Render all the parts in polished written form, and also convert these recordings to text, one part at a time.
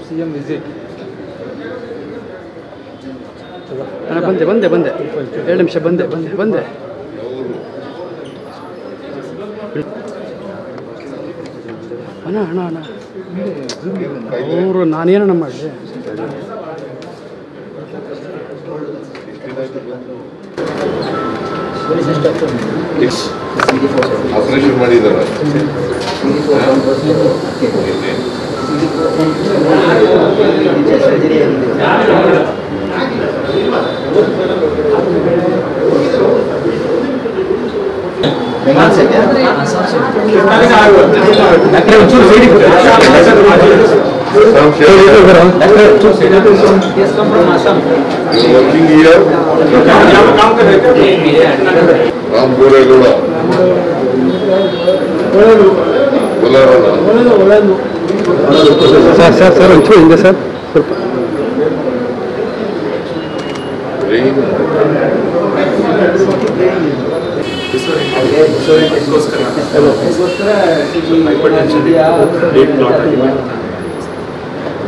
CM visit. ಬಂದೆ 2 ನಿಮಿಷ ಬಂದೆ ಅಣ್ಣ ಅವರು ನಾನೇನಣ್ಣ ಮಾಡಿದೆ ಆಪರೇಷನ್ ಮಾಡಿದ್ದಾರೆ working here Ram Goregowda sir ಒಂಚೂರು ಹಿಂದೆ ಸರ್ ಸ್ವಲ್ಪ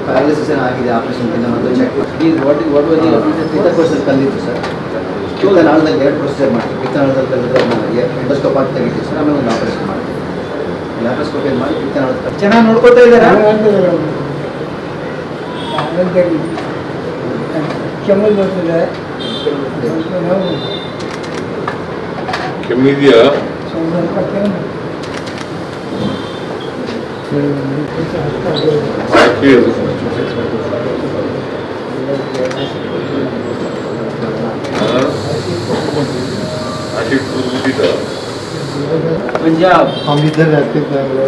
ಪ್ಯಾರಾಲಿಸಿಸ್ ಆಗಿದೆ ಆಪರೇಷನ್ಗಿಂತ ಮೊದಲು ಚೆಕ್ ವಾಟ್ ಪಿತ್ತಕೋಶದಲ್ಲಿ ಕಲ್ಲಿತ್ತು ಸರ್ ಪಿತ್ತನಾಳದಲ್ಲಿ 2 ಪ್ರೊಸೀಜರ್ ಮಾಡ್ತೀವಿ ಪಿತ್ತನಾಳದಲ್ಲಿ ಕಲ್ಲಿದ್ರೆ ಎಂಡೋಸ್ಕೋಪ್ ಹಾಕಿ ತೆಗಿತೀವಿ ಸರ್ ಆಮೇಲೆ ಒಂದು ಆಪರೇಷನ್ ಮಾಡ್ತೀವಿ ಲ್ಯಾಪ್ರೋಸ್ಕೋಪಿ ಮಾಡಿ ಪಿತ್ತನಾಳದ ಚೆನ್ನಾಗಿ ನೋಡ್ಕೊತಾ ಇದ್ದಾರಾ ಕೆಮ್ಮು ಬರ್ತದೆ ಕೆಮ್ಮಿದೆಯಾ पंजाब हम इधर रहते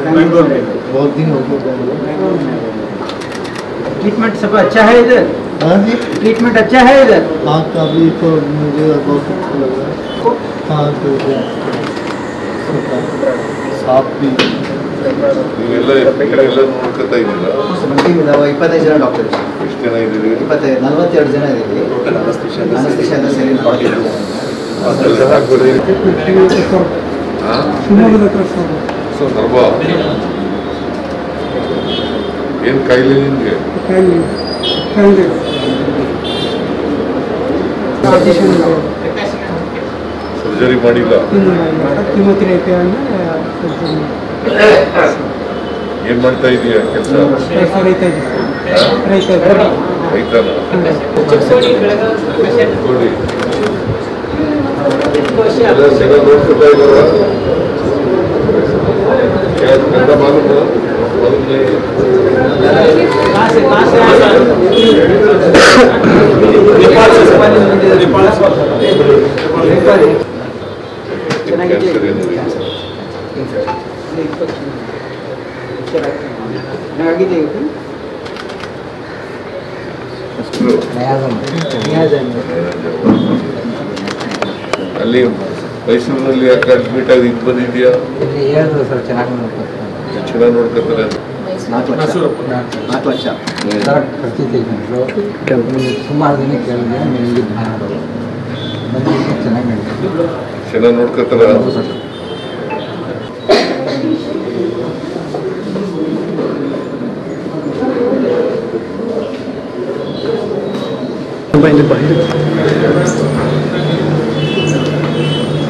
बैंगलोर में बहुत दिन हो गए बैंगलोर ट्रीटमेंट सब अच्छा है इधर हाँ जी ट्रीटमेंट अच्छा है इधर हाँ अभी तो मुझे बहुत अच्छा लग रहा है हाँ तो साफ भी ನೀವೆಲ್ಲ ನೋಡ್ಕೊತಾ ಇದ್ದೀರಾ 25 ಜನ ಡಾಕ್ಟರ್ಸ್ ಎಷ್ಟು ಜನ ಇದ್ದೀರಿ 42 ಜನ ಇದ್ದೀವಿ ಅನಸ್ತೇಶಿಯಾ ಎಲ್ಲ ಸೇರಿ ಏನು ಕಾಯಿಲೆ ನಿಮಗೆ ಸರ್ಜರಿ ಮಾಡಿಲ್ಲ ಏನ್ ಮಾಡ್ತಾ ಇದೀಯ ಕೆಲಸ ನೋಡ್ಕೊತಾ ಇದ್ದಾರ ಅಲ್ಲಿ ಮೈಸೂರಿನಲ್ಲಿ ಯಾಕೆ ಅಡ್ಮಿಟ್ ಆಗಿ ಇದು ಬಂದಿದ್ಯಾ ಹೇಳಿದ್ರು ಸರ್ ಚೆನ್ನಾಗಿ ನೋಡ್ಕೊತಾರೆ 4 ಲಕ್ಷ ಖರ್ಚು ಸುಮಾರು ದಿನ ಕೇಳಿದ್ರೆ ನಿಮಗೆ ಚೆನ್ನಾಗಿ ನೋಡ್ಕೊತಾರ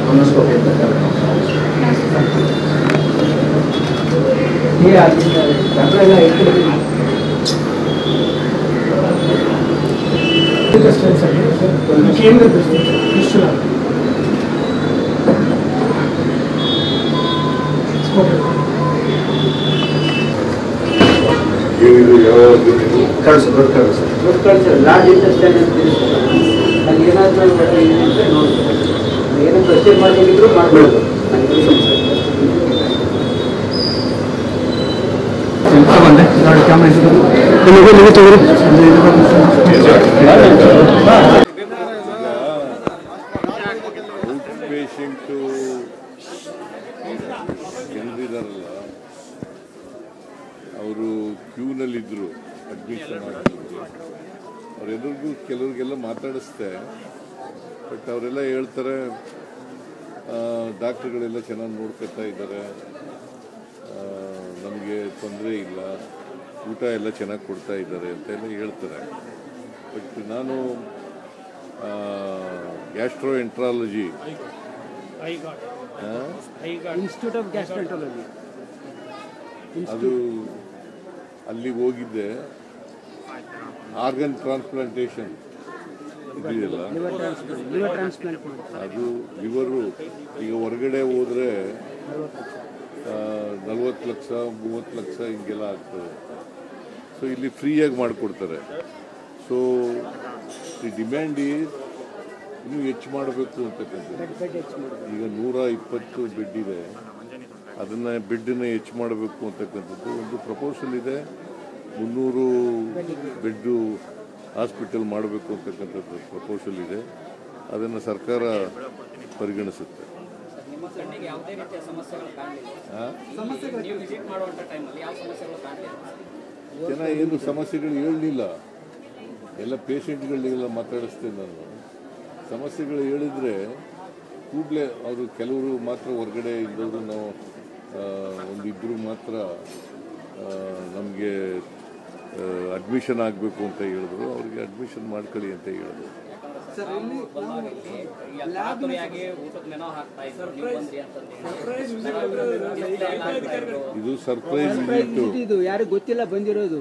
ಕೊಲೊನೋಸ್ಕೋಪಿ ಅಂತ ಏನಿದು ಯಾವ ಕಳ್ಸು ದೊಡ್ಡ ಕಳ್ಸು ಲಾರ್ಜ್ ಇಂಟೆಸ್ಟೈನ್ ಅಂತೀರಿ ಸರ್. ಅಲ್ಲಿ ಏನಾದರೂ ನೋಡ್ಬೋದು, ಏನೋ ಪ್ರಶ್ನೆ ಮಾಡಿದ್ರು ಮಾಡ್ಬೋದು. ಔಟ್ ಪೇಷಂಟು ಜನರಿದಾರಲ್ಲ, ಅವರು ಕ್ಯೂನಲ್ಲಿದ್ದರು ಅಡ್ಮಿಷನ್ ಆಗಿದ್ರು. ಅವರೆಲ್ಲರಿಗೂ ಕೆಲವ್ರಿಗೆಲ್ಲ ಮಾತಾಡಿಸ್ದೆ, ಬಟ್ ಅವರೆಲ್ಲ ಹೇಳ್ತಾರೆ ಡಾಕ್ಟ್ರುಗಳೆಲ್ಲ ಚೆನ್ನಾಗಿ ನೋಡ್ಕೊತಾ ಇದ್ದಾರೆ, ನಮಗೆ ತೊಂದರೆ ಇಲ್ಲ, ಊಟ ಎಲ್ಲ ಚೆನ್ನಾಗಿ ಕೊಡ್ತಾ ಇದ್ದಾರೆ ಅಂತೆಲ್ಲ ಹೇಳ್ತಾರೆ. ಬಟ್ ನಾನು gastro enterology institute of gastroenterology ಅದು ಅಲ್ಲಿ ಹೋಗಿದ್ದೆ. ಆರ್ಗನ್ ಟ್ರಾನ್ಸ್ಪ್ಲಾಂಟೇಷನ್ ಇದೆಯಲ್ಲ, ಲಿವರ್ ಟ್ರಾನ್ಸ್ಪ್ಲಾಂಟ್ ಅದು ಲಿವರು ಈಗ ಹೊರಗಡೆ ಹೋದರೆ 40 ಲಕ್ಷ 30 ಲಕ್ಷ ಹಿಂಗೆಲ್ಲ ಆಗ್ತದೆ. ಸೊ ಇಲ್ಲಿ ಫ್ರೀಯಾಗಿ ಮಾಡಿಕೊಡ್ತಾರೆ. ಸೊ ದಿ ಡಿಮ್ಯಾಂಡ್ ಈಸ್ ಇನ್ನೂ ಹೆಚ್ಚು ಮಾಡಬೇಕು ಅಂತಕ್ಕಂಥದ್ದು. ಈಗ 120 ಬೆಡ್ ಇದೆ, ಅದನ್ನು ಬೆಡ್ಡನ್ನು ಹೆಚ್ಚು ಮಾಡಬೇಕು ಅಂತಕ್ಕಂಥದ್ದು ಒಂದು ಪ್ರಪೋಸಲ್ ಇದೆ. 300 ಬೆಡ್ಡು ಹಾಸ್ಪಿಟಲ್ ಮಾಡಬೇಕು ಅಂತಕ್ಕಂಥದ್ದು ಪ್ರಪೋಸಲ್ ಇದೆ. ಅದನ್ನು ಸರ್ಕಾರ ಪರಿಗಣಿಸುತ್ತೆ. ಜನ ಏನು ಸಮಸ್ಯೆಗಳು ಹೇಳಲಿಲ್ಲ, ಎಲ್ಲ ಪೇಷಂಟ್ಗಳಿಗೆಲ್ಲ ಮಾತಾಡಿಸ್ತೇನೆ ನಾನು. ಸಮಸ್ಯೆಗಳು ಹೇಳಿದರೆ ಕೂಡಲೇ ಅವರು ಕೆಲವರು ಮಾತ್ರ ಹೊರಗಡೆ ಇದ್ದವರು, ನಾವು ಒಂದಿಬ್ಬರು ಮಾತ್ರ ನಮಗೆ ಅಡ್ಮಿಷನ್ ಆಗಬೇಕು ಅಂತ ಹೇಳಿದ್ರು. ಅವ್ರಿಗೆ ಅಡ್ಮಿಷನ್ ಮಾಡ್ಕೊಳ್ಳಿ ಅಂತ ಹೇಳಿದ್ರು. ಇದು ಸರ್ಪ್ರೈಸ್ ವಿಸಿಟ್, ಯಾರಿಗೂ ಗೊತ್ತಿಲ್ಲ ಬಂದಿರೋದು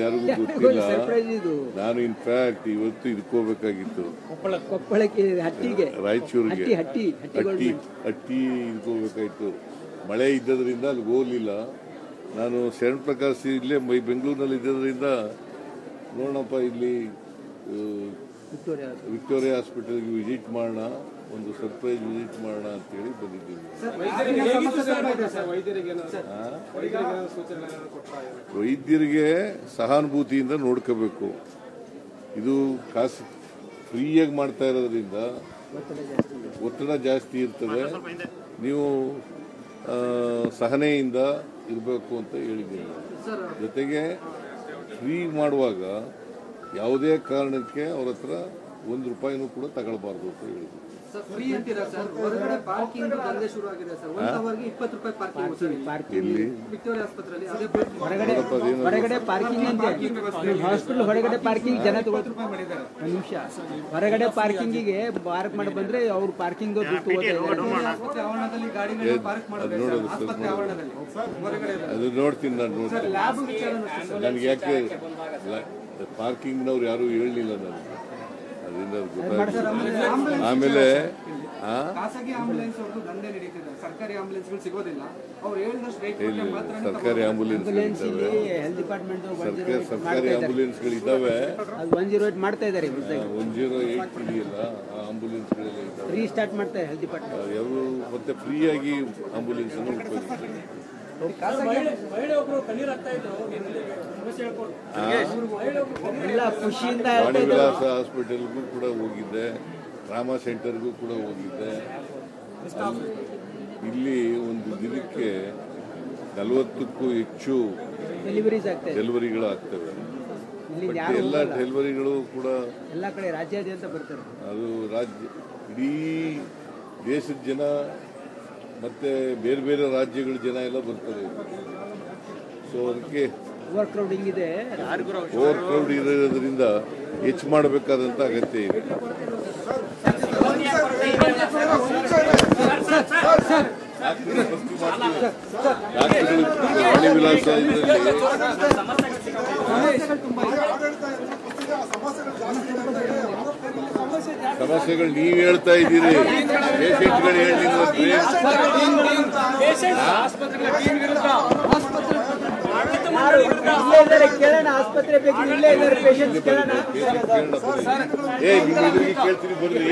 ಯಾರಿಗೂ ಗೊತ್ತಿಲ್ಲ. ನಾನು ಇನ್ಫ್ಯಾಕ್ಟ್ ಇವತ್ತು ಇದಕ್ಕೋಬೇಕಾಗಿತ್ತು, ಕೊಪ್ಪಳಕ್ಕೆ, ಹಟ್ಟಿಗೆ, ರಾಯಚೂರಿಗೆ ಹಟ್ಟಿ ಇದಕ್ಕೋಬೇಕಾಗಿತ್ತು. ಮಳೆ ಇದ್ದದ್ರಿಂದ ಅಲ್ಲಿಗೆ ಹೋಗಲಿಲ್ಲ. ನಾನು ಶರಣ್ ಪ್ರಕಾಶ್ ಇಲ್ಲೇ ಬೆಂಗಳೂರಿನಲ್ಲಿ ಇದ್ದದ್ರಿಂದ ನೋಡೋಣಪ್ಪ ಇಲ್ಲಿ ವಿಕ್ಟೋರಿಯಾ ಹಾಸ್ಪಿಟಲ್ಗೆ ವಿಸಿಟ್ ಮಾಡೋಣ, ಒಂದು ಸರ್ಪ್ರೈಸ್ ವಿಸಿಟ್ ಮಾಡೋಣ ಅಂತೇಳಿ ಬಂದಿದ್ದೀನಿ. ವೈದ್ಯರಿಗೆ ಸಹಾನುಭೂತಿಯಿಂದ ನೋಡ್ಕೋಬೇಕು. ಇದು ಕಾಸು ಫ್ರೀಯಾಗಿ ಮಾಡ್ತಾ ಇರೋದ್ರಿಂದ ಒತ್ತಡ ಜಾಸ್ತಿ ಇರ್ತದೆ. ನೀವು ಸಹನೆಯಿಂದ ಇರಬೇಕು ಅಂತ ಹೇಳಿದ್ದೀನಿ. ಜೊತೆಗೆ ಫ್ರೀ ಮಾಡುವಾಗ ಯಾವುದೇ ಕಾರಣಕ್ಕೆ ಅವ್ರ ಹತ್ರ ₹1 ಕೂಡ ತಗೊಳ್ಬಾರ್ದು ಅಂತ ಹೇಳಿದ್ದೀನಿ. ಹೊರಗಡೆ ಪಾರ್ಕಿಂಗ್ ಅಂತ ಹಾಸ್ಪಿಟಲ್ ಹೊರಗಡೆ ಪಾರ್ಕಿಂಗ್ ಜನ ನಿಮಿಷ ಹೊರಗಡೆ ಪಾರ್ಕಿಂಗಿಗೆ ಪಾರ್ಕ್ ಮಾಡಿ ಬಂದ್ರೆ ಅವ್ರು ಪಾರ್ಕಿಂಗ್ ಅದು ನೋಡ್ತೀನಿ ನಾನು. ನನಗೆ ಯಾಕೆ ಪಾರ್ಕಿಂಗ್ನವ್ರು ಯಾರು ಹೇಳಲಿಲ್ಲ ನನಗೆ, ಅದರಿಂದ ಗೊತ್ತಾಗ್ತದೆ. ಆಮೇಲೆ ಖಾಸಗಿ ಆಂಬುಲೆನ್ಸ್ ಅವ್ರದ್ದು ದಂಧೆ ನಡೀತಿದೆ, ಸರ್ಕಾರಿ ಆಂಬುಲೆನ್ಸ್ಗಳು ಸಿಗೋದಿಲ್ಲ. ಅವ್ರು ಹೇಳಿದಷ್ಟು ರೇಟ್ ಮಾತ್ರ ಸರ್ಕಾರಿ ಆಂಬುಲೆನ್ಸ್ಗಳಿದ್ದಾವೆ, ಸರ್ಕಾರಿ ಆಂಬುಲೆನ್ಸ್ಗಳಿದ್ದಾವೆ. 108 ಮಾಡ್ತಾ ಇದ್ದಾರೆ, 108 ಇದೆಯಲ್ಲ, ಆ ಆಂಬುಲೆನ್ಸ್ಗಳೆಲ್ಲ ಇದ್ದಾವೆ. ರೀಸ್ಟಾರ್ಟ್ ಮಾಡ್ತಾರೆ ಹೆಲ್ತ್ ಡಿಪಾರ್ಟ್ಮೆಂಟ್. ಯಾವ ಮತ್ತೆ ಫ್ರೀಯಾಗಿ ಆಂಬುಲೆನ್ಸ್ ಅನ್ನು ಉಪಯೋಗಿಸ್ತಾರೆ. ವಾಣಿ ವಿಲಾಸ ಹಾಸ್ಪಿಟಲ್ಗೂ ಕೂಡ ಹೋಗಿದ್ದೆ, ಟ್ರಾಮಾ ಸೆಂಟರ್ಗೂ ಕೂಡ ಹೋಗಿದ್ದೆ. ಇಲ್ಲಿ ಒಂದು ದಿನಕ್ಕೆ 40ಕ್ಕೂ ಹೆಚ್ಚು ಡೆಲಿವರಿಗಳಾಗ್ತವೆ. ಎಲ್ಲ ಡೆಲಿವರಿಗಳು ಕೂಡ ಎಲ್ಲ ಕಡೆ ರಾಜ್ಯಾದ್ಯಂತ ಬರ್ತಾರೆ. ಅದು ಇಡೀ ದೇಶದ ಜನ ಮತ್ತೆ ಬೇರೆ ಬೇರೆ ರಾಜ್ಯಗಳ ಜನ ಎಲ್ಲ ಬರ್ತಾರೆ. ಸೊ ಅದಕ್ಕೆ ಓವರ್ ಕ್ರೌಡಿಂಗ್ ಇದೆ. ಓವರ್ ಕ್ರೌಡ್ ಇರೋದ್ರಿಂದ ಹೆಚ್ಚು ಮಾಡಬೇಕಾದಂಥ ಅಗತ್ಯ ಇದೆ. ವಾಣಿ ವಿಲಾಸ ಇದರಲ್ಲಿ ಸಮಸ್ಯೆಗಳು ನೀವು ಹೇಳ್ತಾ ಇದ್ದೀರಿ, ಪೇಷಂಟ್ಗಳು ಹೇಳಿದ್ರೆ ಕೇಳೋಣ, ಆಸ್ಪತ್ರೆ ಬೇಕು, ಇಲ್ಲೇ ಇದ್ದಾರೆ ಪೇಷಂಟ್ಸ್ ಕೇಳೋಣ. ನಿಮ್ಮ ಎದುರಿಗೆ ಕೇಳ್ತೀನಿ ಬರ್ರಿ.